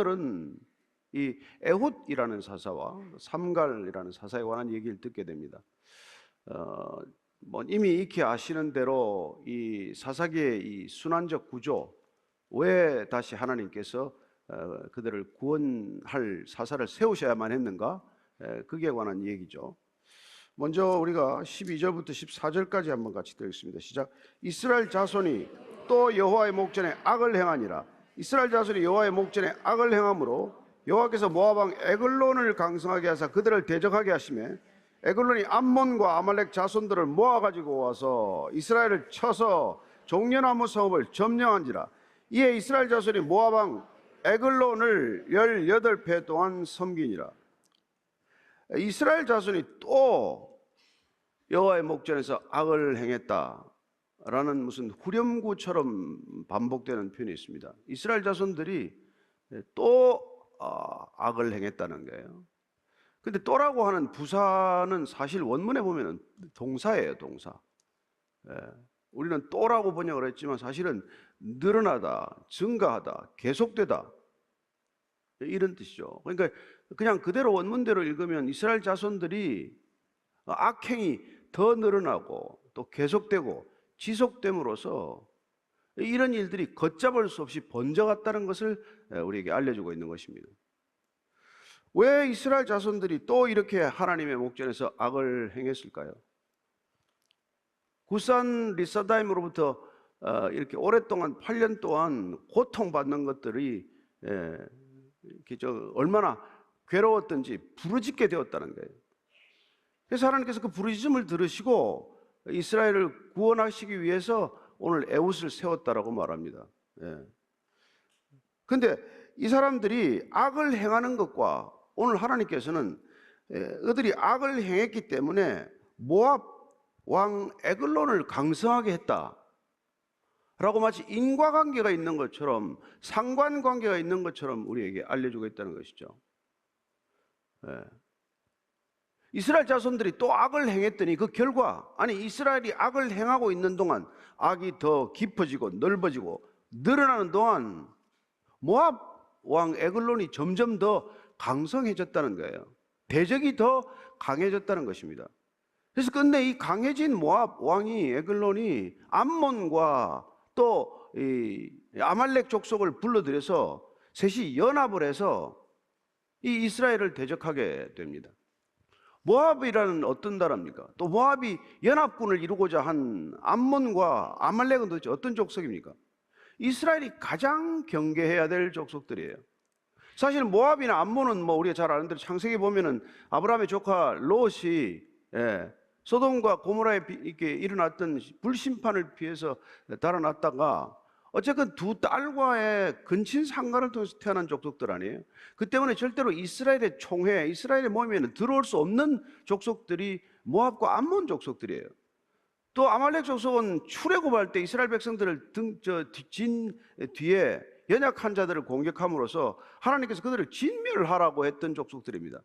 오늘은 이 에훗이라는 사사와 삼갈이라는 사사에 관한 얘기를 듣게 됩니다. 이미 익히 아시는 대로 이 사사기의 이 순환적 구조, 왜 다시 하나님께서 그들을 구원할 사사를 세우셔야만 했는가? 그게 관한 얘기죠. 먼저 우리가 12절부터 14절까지 한번 같이 읽겠습니다. 시작. 이스라엘 자손이 또 여호와의 목전에 악을 행하니라. 이스라엘 자손이 여호와의 목전에 악을 행함으로 여호와께서 모압 왕 에글론을 강성하게 하사 그들을 대적하게 하시매 에글론이 암몬과 아말렉 자손들을 모아가지고 와서 이스라엘을 쳐서 종려나무 성읍을 점령한지라. 이에 이스라엘 자손이 모압 왕 에글론을 18배 동안 섬기니라. 이스라엘 자손이 또 여호와의 목전에서 악을 행했다라는 무슨 후렴구처럼 반복되는 표현이 있습니다. 이스라엘 자손들이 또 악을 행했다는 거예요. 근데 또라고 하는 부사는 사실 원문에 보면 동사예요, 동사. 우리는 또라고 번역을 했지만 사실은 늘어나다, 증가하다, 계속되다 이런 뜻이죠. 그러니까 그냥 그대로 원문대로 읽으면 이스라엘 자손들이 악행이 더 늘어나고 또 계속되고 지속됨으로써 이런 일들이 걷잡을 수 없이 번져갔다는 것을 우리에게 알려주고 있는 것입니다. 왜 이스라엘 자손들이 또 이렇게 하나님의 목전에서 악을 행했을까요? 구산 리사다임으로부터 이렇게 오랫동안 8년 동안 고통받는 것들이 얼마나 괴로웠던지 부르짖게 되었다는 거예요. 그래서 하나님께서 그 부르짖음을 들으시고 이스라엘을 구원하시기 위해서 오늘 에훗을 세웠다라고 말합니다. 그런데 이 사람들이 악을 행하는 것과 오늘 하나님께서는 그들이 악을 행했기 때문에 모압 왕 에글론을 강성하게 했다 라고 마치 인과관계가 있는 것처럼, 상관관계가 있는 것처럼 우리에게 알려주고 있다는 것이죠. 이스라엘 자손들이 또 악을 행했더니 그 결과, 이스라엘이 악을 행하고 있는 동안 악이 더 깊어지고 넓어지고 늘어나는 동안 모압 왕 에글론이 점점 더 강성해졌다는 거예요. 대적이 더 강해졌다는 것입니다. 그래서 끝내 이 강해진 모압 왕이 에글론이 암몬과 또 이 아말렉 족속을 불러들여서 셋이 연합을 해서 이 이스라엘을 대적하게 됩니다. 모압이라는 어떤 나라입니까? 또 모압이 연합군을 이루고자 한 암몬과 아말렉은 도대체 어떤 족속입니까? 이스라엘이 가장 경계해야 될 족속들이에요. 사실 모압이나 암몬은 우리가 잘 아는 대로 창세기 보면은 아브라함의 조카 롯이 소돔과 고모라에 이렇게 일어났던 불심판을 피해서 달아났다가 어쨌든 두 딸과의 근친 상간을 통해서 태어난 족속들 아니에요? 그 때문에 절대로 이스라엘의 총회, 이스라엘의 모임에는 들어올 수 없는 족속들이 모압과 암몬 족속들이에요. 또 아말렉 족속은 출애굽할 때 이스라엘 백성들을 진 뒤에 연약한 자들을 공격함으로써 하나님께서 그들을 진멸하라고 했던 족속들입니다.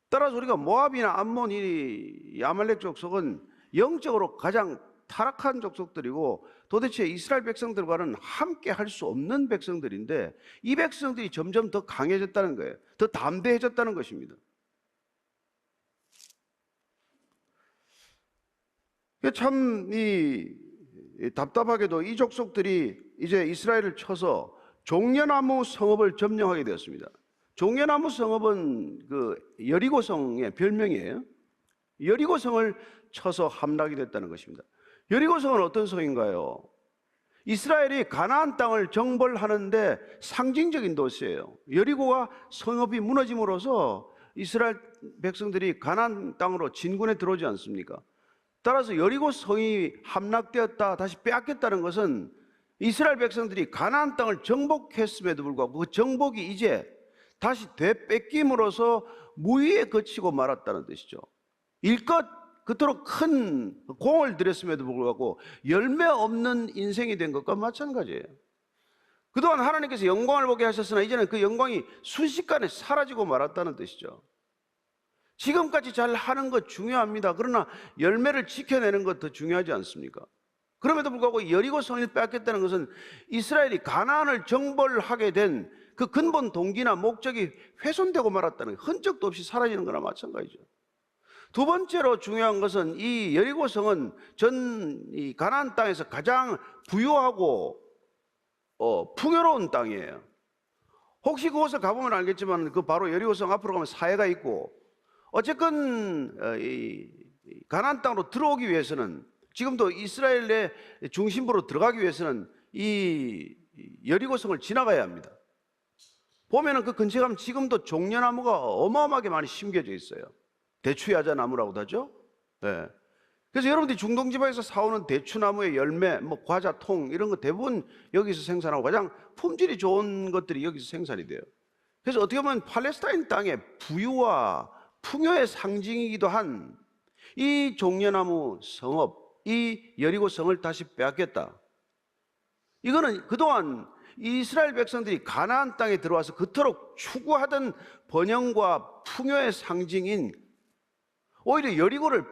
따라서 우리가 모압이나 암몬, 이 아말렉 족속은 영적으로 가장 타락한 족속들이고 도대체 이스라엘 백성들과는 함께 할 수 없는 백성들인데 이 백성들이 점점 더 강해졌다는 거예요. 더 담대해졌다는 것입니다. 참 답답하게도 이 족속들이 이제 이스라엘을 쳐서 종려나무 성읍을 점령하게 되었습니다. 종려나무 성읍은 그 여리고성의 별명이에요. 여리고성을 쳐서 함락이 됐다는 것입니다. 여리고성은 어떤 성인가요? 이스라엘이 가나안 땅을 정벌하는데 상징적인 도시예요. 여리고가 성읍이 무너짐으로써 이스라엘 백성들이 가나안 땅으로 진군에 들어오지 않습니까? 따라서 여리고 성이 함락되었다, 다시 빼앗겼다는 것은 이스라엘 백성들이 가나안 땅을 정복했음에도 불구하고 그 정복이 이제 다시 되뺏김으로써 무위에 그치고 말았다는 뜻이죠. 일껏 그토록 큰 공을 들였음에도 불구하고 열매 없는 인생이 된 것과 마찬가지예요. 그동안 하나님께서 영광을 보게 하셨으나 이제는 그 영광이 순식간에 사라지고 말았다는 뜻이죠. 지금까지 잘 하는 것 중요합니다. 그러나 열매를 지켜내는 것 더 중요하지 않습니까? 그럼에도 불구하고 여리고 성을 빼앗겼다는 것은 이스라엘이 가나안을 정벌하게 된 그 근본 동기나 목적이 훼손되고 말았다는 거예요. 흔적도 없이 사라지는 거나 마찬가지죠. 두 번째로 중요한 것은 이 여리고성은 이 가나안 땅에서 가장 부유하고 풍요로운 땅이에요. 혹시 그곳을 가보면 알겠지만 그 바로 여리고성 앞으로 가면 사해가 있고, 어쨌건 이 가나안 땅으로 들어오기 위해서는, 지금도 이스라엘의 중심부로 들어가기 위해서는 이 여리고성을 지나가야 합니다. 보면은 그 근처에 가면 지금도 종려나무가 어마어마하게 많이 심겨져 있어요. 대추야자 나무라고도 하죠. 네. 그래서 여러분들이 중동 지방에서 사오는 대추나무의 열매, 뭐 과자, 통 이런 거 대부분 여기서 생산하고 가장 품질이 좋은 것들이 여기서 생산이 돼요. 그래서 어떻게 보면 팔레스타인 땅의 부유와 풍요의 상징이기도 한 이 종려나무 성읍, 이 여리고 성을 다시 빼앗겠다. 이거는 그동안 이스라엘 백성들이 가나안 땅에 들어와서 그토록 추구하던 번영과 풍요의 상징인 오히려 여리고를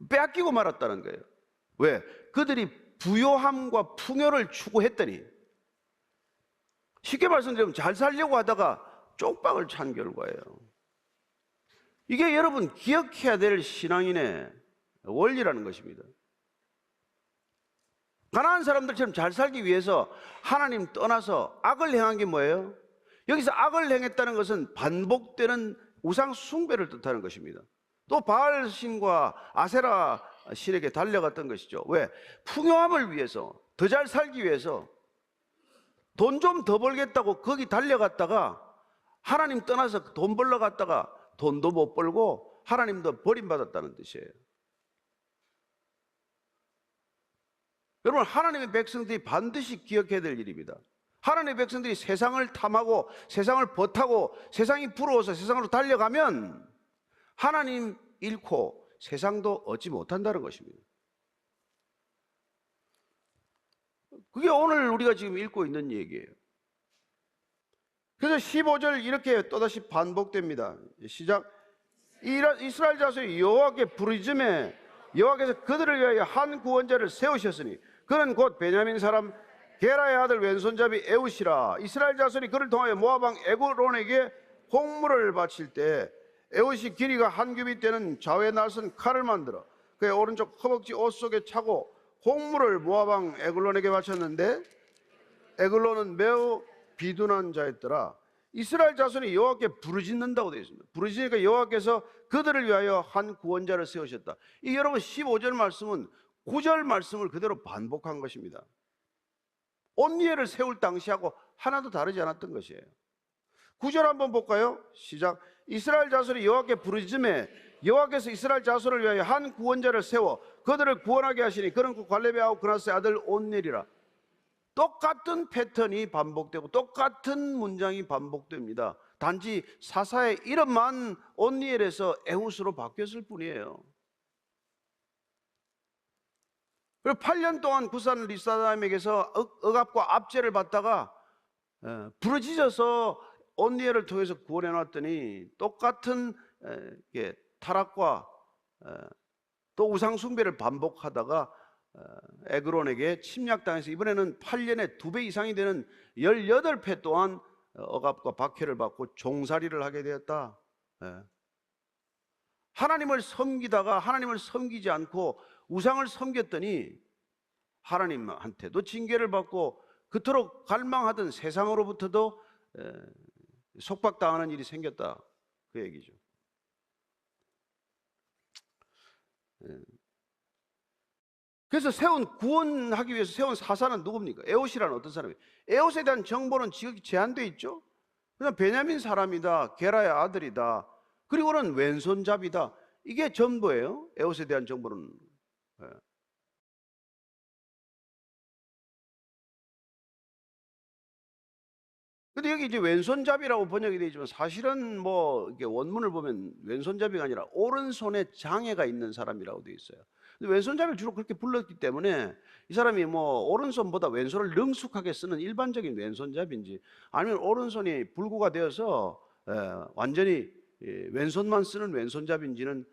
빼앗기고 말았다는 거예요. 왜? 그들이 부요함과 풍요를 추구했더니, 쉽게 말씀드리면 잘 살려고 하다가 쪽박을 찬 결과예요. 이게 여러분 기억해야 될 신앙인의 원리라는 것입니다. 가난한 사람들처럼 잘 살기 위해서 하나님 떠나서 악을 행한 게 뭐예요? 여기서 악을 행했다는 것은 반복되는 우상 숭배를 뜻하는 것입니다. 또 바알 신과 아세라 신에게 달려갔던 것이죠. 왜? 풍요함을 위해서, 더 잘 살기 위해서 돈 좀 더 벌겠다고 거기 달려갔다가 하나님 떠나서 돈 벌러 갔다가 돈도 못 벌고 하나님도 버림받았다는 뜻이에요. 여러분, 하나님의 백성들이 반드시 기억해야 될 일입니다. 하나님의 백성들이 세상을 탐하고 세상을 버타고 세상이 부러워서 세상으로 달려가면 하나님 잃고 세상도 얻지 못한다는 것입니다. 그게 오늘 우리가 지금 읽고 있는 얘기예요. 그래서 15절 이렇게 또다시 반복됩니다. 시작. 이스라엘 자손이 여호와께 부르짖음에 여호와께서 그들을 위하여 한 구원자를 세우셨으니 그는 곧 베냐민 사람 게라의 아들 왼손잡이 에웃이라. 이스라엘 자손이 그를 통하여 모압 왕 에글론에게 홍물을 바칠 때 에웃이 길이가 한 규빗 되는 좌우에 날선 칼을 만들어 그의 오른쪽 허벅지 옷 속에 차고 홍물을 모압 왕 에글론에게 바쳤는데 에글론은 매우 비둔한 자였더라. 이스라엘 자손이 여호와께 부르짖는다고 되어 있습니다. 부르짖으니까 여호와께서 그들을 위하여 한 구원자를 세우셨다. 이 여러분 15절 말씀은 9절 말씀을 그대로 반복한 것입니다. 온니엘을 세울 당시하고 하나도 다르지 않았던 것이에요. 9절 한번 볼까요? 시작. 이스라엘 자손이 여호와께 부르짖음에 여호와께서 이스라엘 자손을 위하여 한 구원자를 세워 그들을 구원하게 하시니 그는 그 갈렙의 아우 그나스의 아들 온니엘이라. 똑같은 패턴이 반복되고 똑같은 문장이 반복됩니다. 단지 사사의 이름만 온니엘에서 에훗으로 바뀌었을 뿐이에요. 그리고 8년 동안 구산 리사다임에게서 억압과 압제를 받다가 부르짖어서 온니엘을 통해서 구원해 놨더니 똑같은 타락과 또 우상 숭배를 반복하다가 에그론에게 침략당해서 이번에는 8년에 2배 이상이 되는 18회 동안 억압과 박해를 받고 종살이를 하게 되었다. 하나님을 섬기다가 하나님을 섬기지 않고 우상을 섬겼더니 하나님한테도 징계를 받고 그토록 갈망하던 세상으로부터도 속박당하는 일이 생겼다, 그 얘기죠. 그래서 구원하기 위해서 세운 사사는 누굽니까? 에옷이라는 어떤 사람이에요? 에옷에 대한 정보는 지극히 제한되어 있죠. 그냥 베냐민 사람이다, 게라의 아들이다, 그리고는 왼손잡이다, 이게 전부예요. 에옷에 대한 정보는. 근데 여기 이제 왼손잡이라고 번역이 되어 있지만 사실은 뭐 이렇게 원문을 보면 왼손잡이가 아니라 오른손에 장애가 있는 사람이라고 되어 있어요. 근데 왼손잡이를 주로 그렇게 불렀기 때문에 이 사람이 뭐 오른손보다 왼손을 능숙하게 쓰는 일반적인 왼손잡이인지 아니면 오른손이 불구가 되어서 완전히 왼손만 쓰는 왼손잡이인지는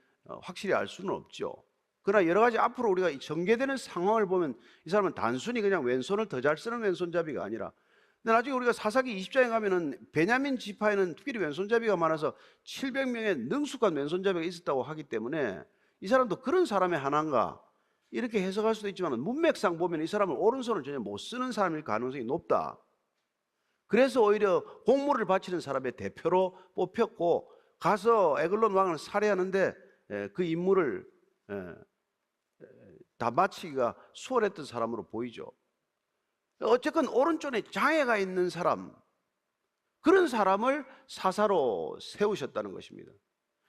확실히 알 수는 없죠. 그러나 여러 가지 앞으로 우리가 전개되는 상황을 보면 이 사람은 단순히 그냥 왼손을 더 잘 쓰는 왼손잡이가 아니라 근데 나중에 우리가 사사기 20장에 가면은 베냐민 지파에는 특별히 왼손잡이가 많아서 700명의 능숙한 왼손잡이가 있었다고 하기 때문에 이 사람도 그런 사람의 하나인가 이렇게 해석할 수도 있지만 문맥상 보면 이 사람은 오른손을 전혀 못 쓰는 사람일 가능성이 높다. 그래서 오히려 공물을 바치는 사람의 대표로 뽑혔고 가서 에글론 왕을 살해하는데 그 임무를 다 마치기가 수월했던 사람으로 보이죠. 어쨌건 오른쪽에 장애가 있는 사람, 그런 사람을 사사로 세우셨다는 것입니다.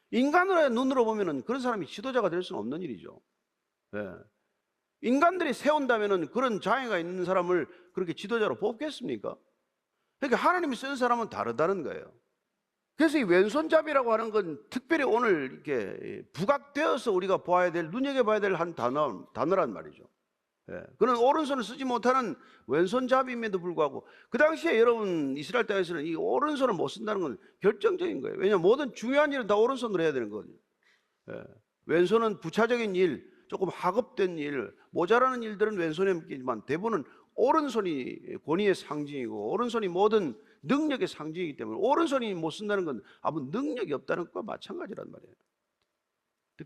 인간의 눈으로 보면 그런 사람이 지도자가 될 수는 없는 일이죠. 인간들이 세운다면 그런 장애가 있는 사람을 그렇게 지도자로 뽑겠습니까? 그러니까 하나님이 쓴 사람은 다르다는 거예요. 그래서 이 왼손잡이라고 하는 건 특별히 오늘 이렇게 부각되어서 우리가 봐야 될, 눈여겨봐야 될 한 단어란 말이죠. 그는 오른손을 쓰지 못하는 왼손잡이임에도 불구하고 그 당시에 여러분 이스라엘 땅에서는 이 오른손을 못 쓴다는 건 결정적인 거예요. 왜냐하면 모든 중요한 일은 다 오른손으로 해야 되는 거거든요. 왼손은 부차적인 일, 조금 하급된 일, 모자라는 일들은 왼손에 맡기지만 대부분은 오른손이 권위의 상징이고 오른손이 모든 능력의 상징이기 때문에 오른손이 못 쓴다는 건 아무 능력이 없다는 것과 마찬가지란 말이에요.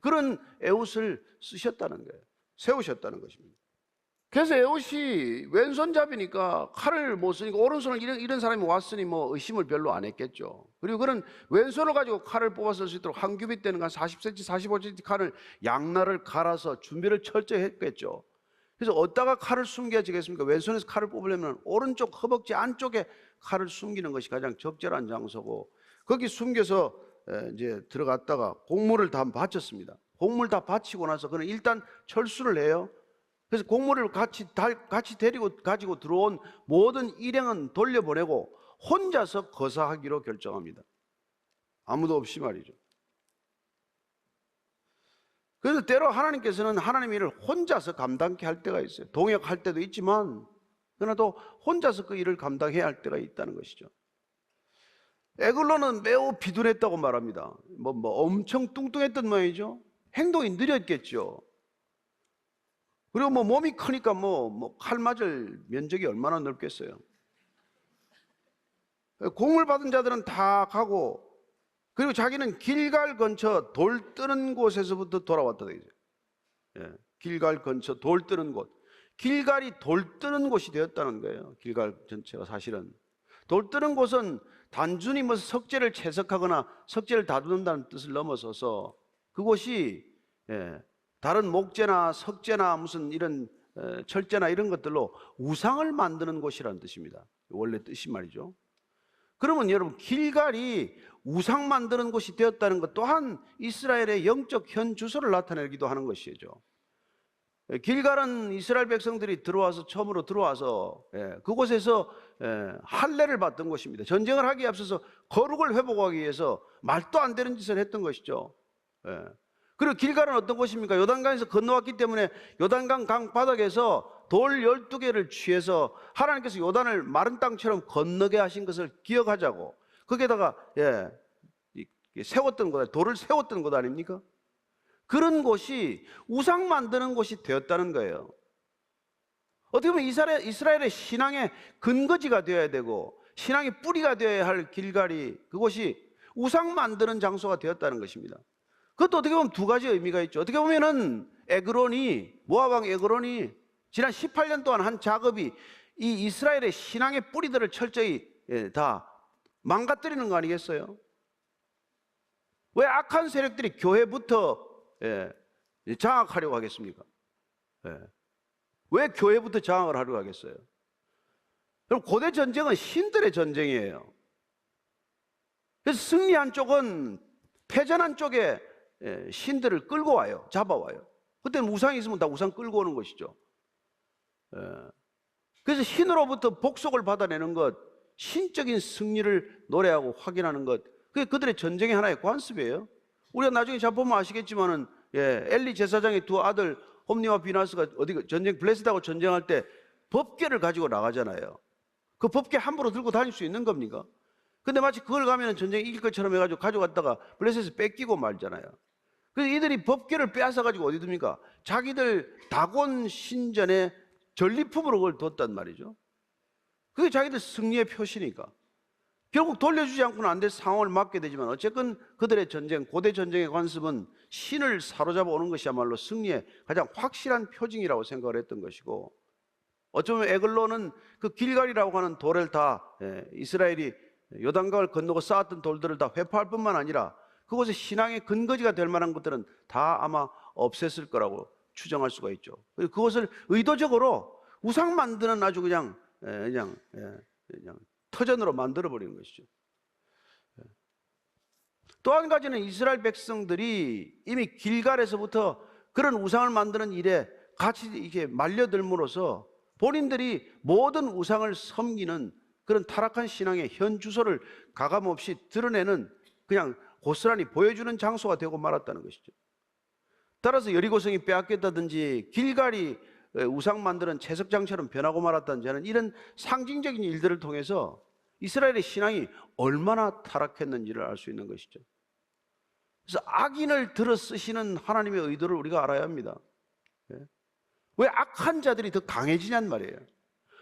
그런 에웃을 쓰셨다는 거예요. 세우셨다는 것입니다. 그래서 에웃이 왼손잡이니까 칼을 못 쓰니까 오른손을 이런 사람이 왔으니 뭐 의심을 별로 안 했겠죠. 그리고 그는 왼손을 가지고 칼을 뽑아 쓸 수 있도록 한 규빗 되는 한 40cm, 45cm 칼을 양날을 갈아서 준비를 철저히 했겠죠. 그래서 어디다가 칼을 숨겨지겠습니까? 왼손에서 칼을 뽑으려면 오른쪽 허벅지 안쪽에 칼을 숨기는 것이 가장 적절한 장소고 거기 숨겨서 이제 들어갔다가 곡물을 다 바쳤습니다. 곡물 다 바치고 나서 그는 일단 철수를 해요. 그래서 곡물을 같이 데리고 가지고 들어온 모든 일행은 돌려보내고 혼자서 거사하기로 결정합니다. 아무도 없이 말이죠. 그래서 때로 하나님께서는 하나님의 일을 혼자서 감당케 할 때가 있어요. 동역할 때도 있지만 그러나 또 혼자서 그 일을 감당해야 할 때가 있다는 것이죠. 에글론은 매우 비둔했다고 말합니다. 엄청 뚱뚱했던 모양이죠. 행동이 느렸겠죠. 그리고 몸이 크니까 칼 맞을 면적이 얼마나 넓겠어요. 공을 받은 자들은 다 가고 그리고 자기는 길갈 근처 돌 뜨는 곳에서부터 돌아왔다 되죠. 길갈 근처 돌 뜨는 곳. 길갈이 돌 뜨는 곳이 되었다는 거예요. 길갈 전체가 사실은. 돌 뜨는 곳은 단순히 석재를 채석하거나 석재를 다듬는다는 뜻을 넘어서서 그곳이 다른 목재나 석재나 무슨 이런 철재나 이런 것들로 우상을 만드는 곳이라는 뜻입니다. 원래 뜻이 말이죠. 그러면 여러분 길갈이 우상 만드는 곳이 되었다는 것 또한 이스라엘의 영적 현 주소를 나타내기도 하는 것이죠. 길갈은 이스라엘 백성들이 처음으로 들어와서 그곳에서 할례를 받던 곳입니다. 전쟁을 하기에 앞서서 거룩을 회복하기 위해서 말도 안 되는 짓을 했던 것이죠. 그리고 길갈은 어떤 곳입니까? 요단강에서 건너왔기 때문에 요단강 강 바닥에서 돌 12개를 취해서 하나님께서 요단을 마른 땅처럼 건너게 하신 것을 기억하자고 거기에다가 세웠던 것, 돌을 세웠던 것 아닙니까? 그런 곳이 우상 만드는 곳이 되었다는 거예요. 어떻게 보면 이스라엘의 신앙의 근거지가 되어야 되고 신앙의 뿌리가 되어야 할 길갈이 그곳이 우상 만드는 장소가 되었다는 것입니다. 그것도 어떻게 보면 두 가지 의미가 있죠. 어떻게 보면은 모압 왕 에그론이 지난 18년 동안 한 작업이 이 이스라엘의 신앙의 뿌리들을 철저히 다 망가뜨리는 거 아니겠어요? 왜 악한 세력들이 교회부터 장악하려고 하겠습니까? 왜 교회부터 장악을 하려고 하겠어요? 그럼 고대 전쟁은 신들의 전쟁이에요. 그래서 승리한 쪽은 패전한 쪽에 신들을 끌고 와요. 잡아와요. 그때는 우상이 있으면 다 우상 끌고 오는 것이죠. 그래서 신으로부터 복속을 받아내는 것, 신적인 승리를 노래하고 확인하는 것, 그게 그들의 전쟁의 하나의 관습이에요. 우리가 나중에 잘 보면 아시겠지만은 엘리 제사장의 두 아들 홈니와 비나스가 블레셋하고 전쟁할 때 법궤를 가지고 나가잖아요. 그 법궤 함부로 들고 다닐 수 있는 겁니까? 근데 마치 그걸 가면 전쟁에 이길 것처럼 해가지고 가져갔다가 블레셋에서 뺏기고 말잖아요. 그래서 이들이 법궤를 빼앗아가지고 어디 둡니까? 자기들 다곤 신전에 전리품으로 그걸 뒀단 말이죠. 그게 자기들 승리의 표시니까. 결국 돌려주지 않고는 안 될 상황을 맞게 되지만 어쨌건 그들의 전쟁, 고대 전쟁의 관습은 신을 사로잡아 오는 것이야말로 승리의 가장 확실한 표징이라고 생각을 했던 것이고, 어쩌면 에글론은 그 길갈이라고 하는 돌을 다 이스라엘이 요단강을 건너고 쌓았던 돌들을 다 회파할 뿐만 아니라 그곳에 신앙의 근거지가 될 만한 것들은 다 아마 없앴을 거라고 추정할 수가 있죠. 그것을 의도적으로 우상 만드는 아주 그냥 터전으로 만들어 버리는 것이죠. 또 한 가지는 이스라엘 백성들이 이미 길갈에서부터 그런 우상을 만드는 일에 같이 이렇게 말려들므로써 본인들이 모든 우상을 섬기는 그런 타락한 신앙의 현 주소를 가감없이 드러내는, 그냥 고스란히 보여주는 장소가 되고 말았다는 것이죠. 따라서 여리고성이 빼앗겼다든지 길갈이 우상 만드는 채석장처럼 변하고 말았다든지 하는 이런 상징적인 일들을 통해서 이스라엘의 신앙이 얼마나 타락했는지를 알 수 있는 것이죠. 그래서 악인을 들어 쓰시는 하나님의 의도를 우리가 알아야 합니다. 왜 악한 자들이 더 강해지냔 말이에요.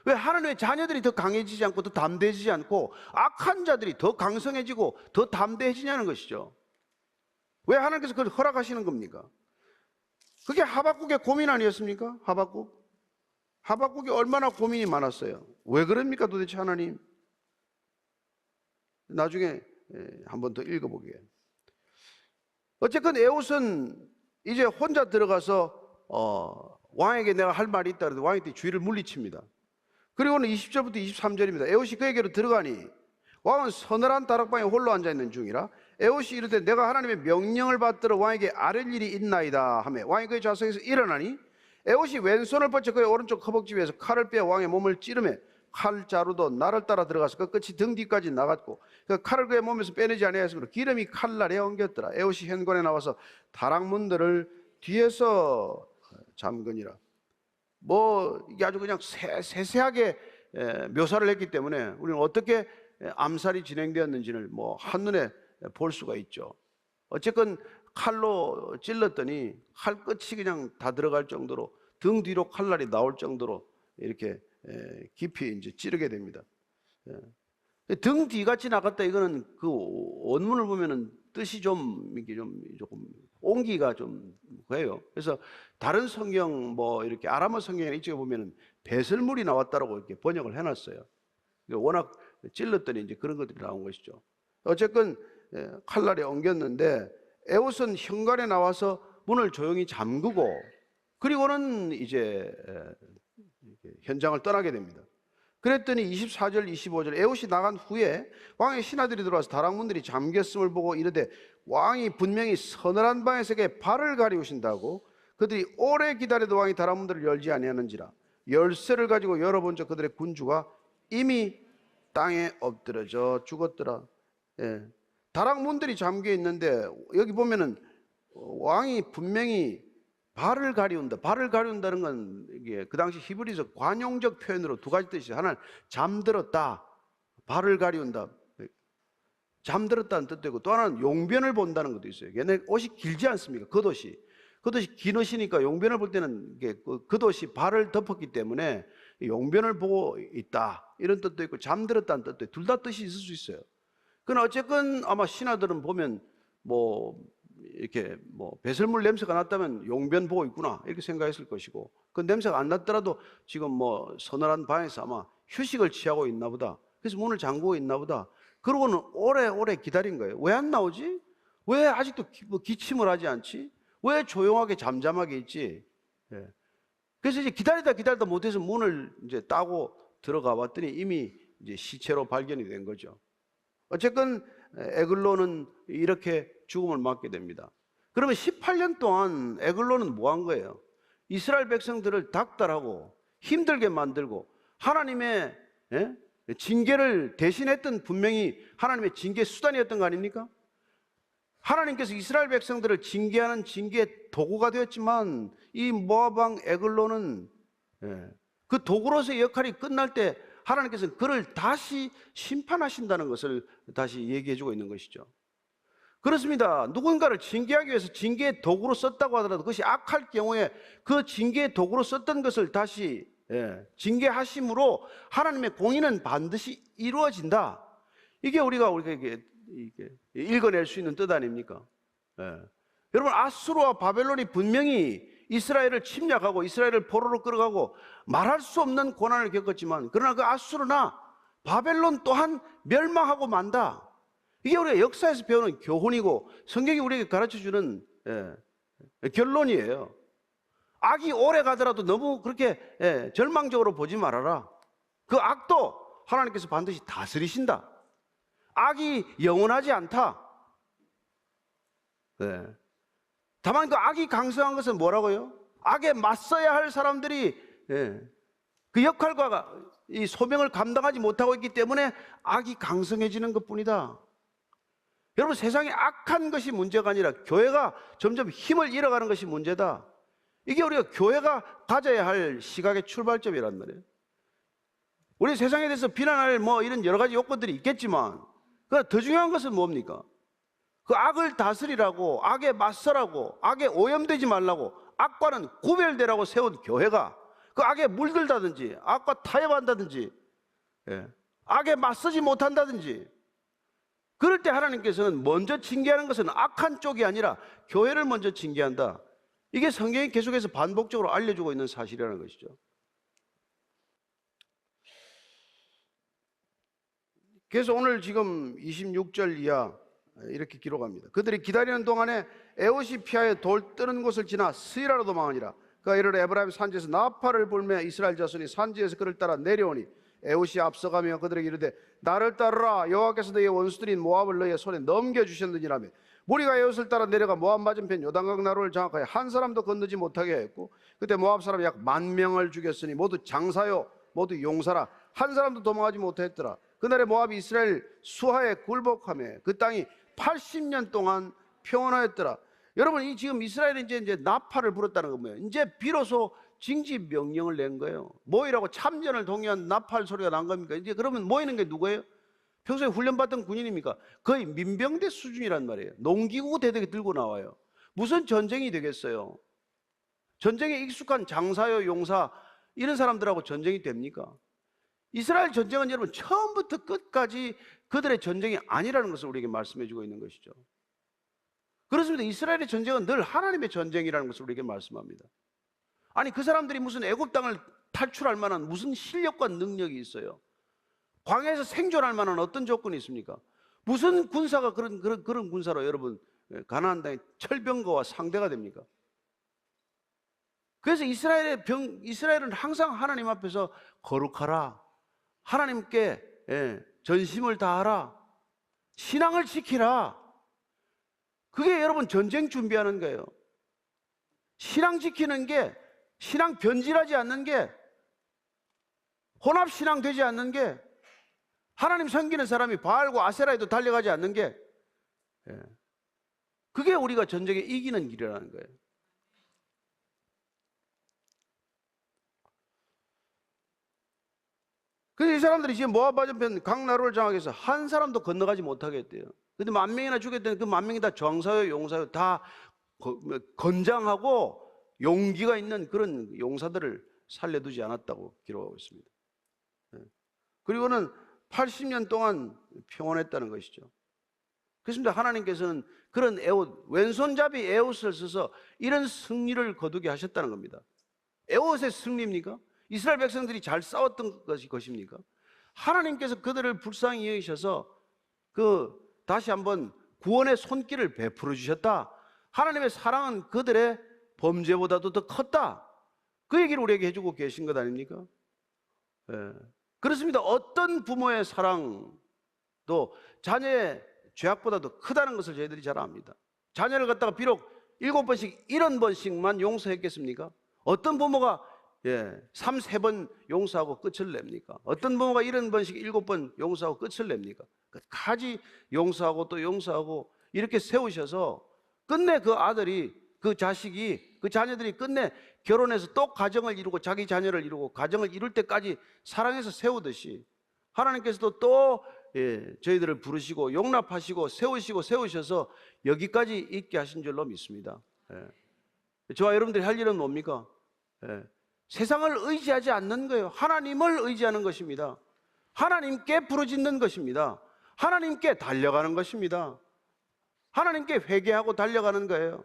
왜 하나님의 자녀들이 더 강해지지 않고 더 담대해지지 않고 악한 자들이 더 강성해지고 더 담대해지냐는 것이죠. 왜 하나님께서 그걸 허락하시는 겁니까? 그게 하박국의 고민 아니었습니까? 하박국이 얼마나 고민이 많았어요. 왜 그럽니까 도대체 하나님? 나중에 한 번 더 읽어보게요. 어쨌건 에웃은 이제 혼자 들어가서 왕에게 내가 할 말이 있다 그래서 왕한테 주의를 물리칩니다. 그리고는 20절부터 23절입니다. 에웃이 그에게로 들어가니 왕은 서늘한 다락방에 홀로 앉아있는 중이라 에웃이 이르되 내가 하나님의 명령을 받들어 왕에게 아뢰 일이 있나이다 하며 왕이 그의 좌석에서 일어나니 에웃이 왼손을 뻗쳐 그의 오른쪽 허벅지 위에서 칼을 빼어 왕의 몸을 찌르매 칼자루도 날을 따라 들어가서 그 끝이 등 뒤까지 나갔고 그 칼을 그의 몸에서 빼내지 아니하였으므로 기름이 칼날에 엉겼더라. 에웃이 현관에 나와서 다락문들을 뒤에서 잠그니라. 이게 아주 그냥 세세하게 묘사를 했기 때문에 우리는 어떻게 암살이 진행되었는지를 한눈에 볼 수가 있죠. 어쨌건 칼로 찔렀더니 칼 끝이 그냥 다 들어갈 정도로 등 뒤로 칼날이 나올 정도로 이렇게 깊이 이제 찌르게 됩니다. 등 뒤같이 나갔다, 이거는 그 원문을 보면은 뜻이 이게 조금 옹기가 좀 그래요. 그래서 다른 성경 이렇게 아람어 성경에 이쪽에 보면은 배설물이 나왔다라고 이렇게 번역을 해놨어요. 워낙 찔렀더니 이제 그런 것들이 나온 것이죠. 어쨌건 칼날이 엉겼는데 에웃은 현관에 나와서 문을 조용히 잠그고 그리고는 이제 현장을 떠나게 됩니다. 그랬더니 24절 25절 에웃이 나간 후에 왕의 신하들이 들어와서 다락문들이 잠겼음을 보고 이르되 왕이 분명히 서늘한 방에서 그의 발을 가리우신다고 그들이 오래 기다려도 왕이 다락문들을 열지 아니하는지라 열쇠를 가지고 열어본 적 그들의 군주가 이미 땅에 엎드러져 죽었더라. 다락문들이 잠겨 있는데 여기 보면은 왕이 분명히 발을 가리운다. 발을 가리운다는 건 이게 그 당시 히브리서 관용적 표현으로 두 가지 뜻이, 하나는 잠들었다, 발을 가리운다, 잠들었다는 뜻도 있고 또 하나는 용변을 본다는 것도 있어요. 얘네 옷이 길지 않습니까? 겉옷이 긴 옷이니까 용변을 볼 때는 이게 겉옷이 발을 덮었기 때문에 용변을 보고 있다 이런 뜻도 있고 잠들었다는 뜻도 있고 둘 다 뜻이 있을 수 있어요. 그러나 어쨌건 아마 신하들은 보면 이렇게 배설물 냄새가 났다면 용변 보고 있구나 이렇게 생각했을 것이고, 그 냄새가 안 났더라도 지금 서늘한 방에서 아마 휴식을 취하고 있나 보다, 그래서 문을 잠그고 있나 보다, 그러고는 오래 기다린 거예요. 왜 안 나오지? 왜 아직도 기침을 하지 않지? 왜 조용하게 잠잠하게 있지? 그래서 이제 기다리다 못해서 문을 이제 따고 들어가 봤더니 이미 이제 시체로 발견이 된 거죠. 어쨌건 에글론은 이렇게 죽음을 맞게 됩니다. 그러면 18년 동안 에글론은 뭐 한 거예요? 이스라엘 백성들을 닥달하고 힘들게 만들고 하나님의 징계를 대신했던, 분명히 하나님의 징계 수단이었던 거 아닙니까? 하나님께서 이스라엘 백성들을 징계하는 징계 도구가 되었지만 이 모압 왕 에글론은 그 도구로서의 역할이 끝날 때 하나님께서는 그를 다시 심판하신다는 것을 다시 얘기해주고 있는 것이죠. 그렇습니다. 누군가를 징계하기 위해서 징계의 도구로 썼다고 하더라도 그것이 악할 경우에 그 징계의 도구로 썼던 것을 다시 징계하심으로 하나님의 공의는 반드시 이루어진다. 이게 우리가 이게 읽어낼 수 있는 뜻 아닙니까? 여러분, 아수르와 바벨론이 분명히 이스라엘을 침략하고 이스라엘을 포로로 끌어가고 말할 수 없는 고난을 겪었지만, 그러나 그 아수르나 바벨론 또한 멸망하고 만다. 이게 우리가 역사에서 배우는 교훈이고 성경이 우리에게 가르쳐주는 결론이에요. 악이 오래 가더라도 너무 그렇게 절망적으로 보지 말아라. 그 악도 하나님께서 반드시 다스리신다. 악이 영원하지 않다. 다만 그 악이 강성한 것은 뭐라고요? 악에 맞서야 할 사람들이 그 역할과 이 소명을 감당하지 못하고 있기 때문에 악이 강성해지는 것뿐이다. 여러분, 세상에 악한 것이 문제가 아니라 교회가 점점 힘을 잃어가는 것이 문제다. 이게 우리가 교회가 가져야 할 시각의 출발점이란 말이에요. 우리 세상에 대해서 비난할 이런 여러 가지 요건들이 있겠지만, 그러나 더 중요한 것은 뭡니까? 그 악을 다스리라고, 악에 맞서라고, 악에 오염되지 말라고, 악과는 구별되라고 세운 교회가 그 악에 물들다든지 악과 타협한다든지 악에 맞서지 못한다든지, 그럴 때 하나님께서는 먼저 징계하는 것은 악한 쪽이 아니라 교회를 먼저 징계한다. 이게 성경이 계속해서 반복적으로 알려주고 있는 사실이라는 것이죠. 그래서 오늘 지금 26절 이하 이렇게 기록합니다. 그들이 기다리는 동안에 에옷이 피하여 돌 뜨는 곳을 지나 스이라로 도망하니라. 그가 이르러 에브라임 산지에서 나팔을 불며 이스라엘 자손이 산지에서 그를 따라 내려오니 에옷이 앞서가며 그들에게 이르되 나를 따르라. 여호와께서 너희의 원수들인 모압을 너희의 손에 넘겨주셨느니라며 무리가 에옷을 따라 내려가 모압 맞은편 요단강 나루를 장악하여 한 사람도 건너지 못하게 했고, 그때 모압 사람 약 10,000명을 죽였으니 모두 장사요 모두 용사라. 한 사람도 도망하지 못했더라. 그날에 모압이 이스라엘 수하에 굴복하며 그 땅이 80년 동안 평온하였더라. 여러분, 이 지금 이스라엘이 이제 나팔을 불었다는 건 뭐예요? 이제 비로소 징지 명령을 낸 거예요. 모이라고 참전을 독려한 나팔 소리가 난 겁니까? 이제 그러면 모이는 게 누구예요? 평소에 훈련받던 군인입니까? 거의 민병대 수준이란 말이에요. 농기구 대대게 들고 나와요. 무슨 전쟁이 되겠어요? 전쟁에 익숙한 장사요 용사 이런 사람들하고 전쟁이 됩니까? 이스라엘 전쟁은 여러분 처음부터 끝까지 그들의 전쟁이 아니라는 것을 우리에게 말씀해 주고 있는 것이죠. 그렇습니다. 이스라엘의 전쟁은 늘 하나님의 전쟁이라는 것을 우리에게 말씀합니다. 아니, 그 사람들이 무슨 애굽 땅을 탈출할 만한 무슨 실력과 능력이 있어요? 광야에서 생존할 만한 어떤 조건이 있습니까? 무슨 군사가 그런 군사로 여러분 가나안 땅의 철병거와 상대가 됩니까? 그래서 이스라엘은 항상 하나님 앞에서 거룩하라, 하나님께 전심을 다하라, 신앙을 지키라. 그게 여러분 전쟁 준비하는 거예요. 신앙 지키는 게, 신앙 변질하지 않는 게, 혼합신앙 되지 않는 게, 하나님 섬기는 사람이 바알과 아세라에도 달려가지 않는 게, 그게 우리가 전쟁에 이기는 길이라는 거예요. 그래서 이 사람들이 지금 모압 맞은편 강나루를 장악해서 한 사람도 건너가지 못하게 했대요. 근데 10,000명이나 죽였더니 그 10,000명이 다 정사요 용사요 다 건장하고 용기가 있는 그런 용사들을 살려두지 않았다고 기록하고 있습니다. 그리고는 80년 동안 평온했다는 것이죠. 그렇습니다. 하나님께서는 그런 에옷, 왼손잡이 에옷을 써서 이런 승리를 거두게 하셨다는 겁니다. 에옷의 승리입니까? 이스라엘 백성들이 잘 싸웠던 것입니까? 하나님께서 그들을 불쌍히 여기셔서 다시 한번 구원의 손길을 베풀어 주셨다. 하나님의 사랑은 그들의 범죄보다도 더 컸다. 그 얘기를 우리에게 해주고 계신 것 아닙니까? 그렇습니다. 어떤 부모의 사랑도 자녀의 죄악보다도 크다는 것을 저희들이 잘 압니다. 자녀를 갖다가 비록 7번씩 70번씩만 용서했겠습니까? 어떤 부모가 3번 용서하고 끝을 냅니까? 어떤 부모가 70번씩 7번 용서하고 끝을 냅니까? 끝까지 용서하고 또 용서하고 이렇게 세우셔서 끝내 그 아들이, 그 자식이, 그 자녀들이 끝내 결혼해서 또 가정을 이루고 자기 자녀를 이루고 가정을 이룰 때까지 사랑해서 세우듯이 하나님께서도 또 저희들을 부르시고 용납하시고 세우셔서 여기까지 있게 하신 줄로 믿습니다. 저와 여러분들이 할 일은 뭡니까? 세상을 의지하지 않는 거예요. 하나님을 의지하는 것입니다. 하나님께 부르짖는 것입니다. 하나님께 달려가는 것입니다. 하나님께 회개하고 달려가는 거예요.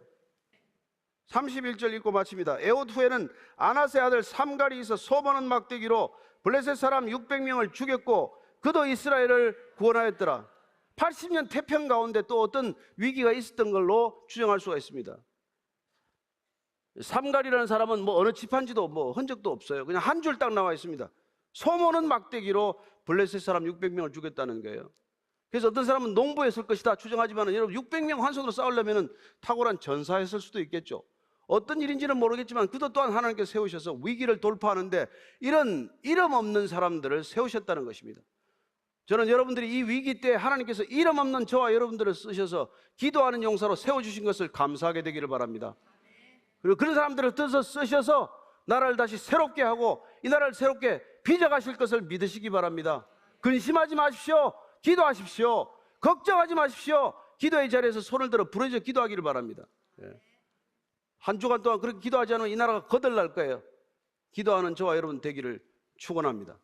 31절 읽고 마칩니다. 에옷 후에는 아나세 아들 삼갈이 있어 소모는 막대기로 블레셋 사람 600명을 죽였고 그도 이스라엘을 구원하였더라. 80년 태평 가운데 또 어떤 위기가 있었던 걸로 추정할 수가 있습니다. 삼갈이라는 사람은 뭐 어느 집한지도 뭐 흔적도 없어요. 그냥 한 줄 딱 나와 있습니다. 소모는 막대기로 블레셋 사람 600명을 죽였다는 거예요. 그래서 어떤 사람은 농부였을 것이다 추정하지만 여러분 600명 한 손으로 싸우려면 탁월한 전사였을 수도 있겠죠. 어떤 일인지는 모르겠지만 그도 또한 하나님께서 세우셔서 위기를 돌파하는데 이런 이름 없는 사람들을 세우셨다는 것입니다. 저는 여러분들이 이 위기 때 하나님께서 이름 없는 저와 여러분들을 쓰셔서 기도하는 용사로 세워주신 것을 감사하게 되기를 바랍니다. 그리고 그런 사람들을 떠서 쓰셔서 나라를 다시 새롭게 하고 이 나라를 새롭게 빚어가실 것을 믿으시기 바랍니다. 근심하지 마십시오. 기도하십시오. 걱정하지 마십시오. 기도의 자리에서 손을 들어 부르짖어 기도하기를 바랍니다. 한 주간 동안 그렇게 기도하지 않으면 이 나라가 거덜날 거예요. 기도하는 저와 여러분 되기를 축원합니다.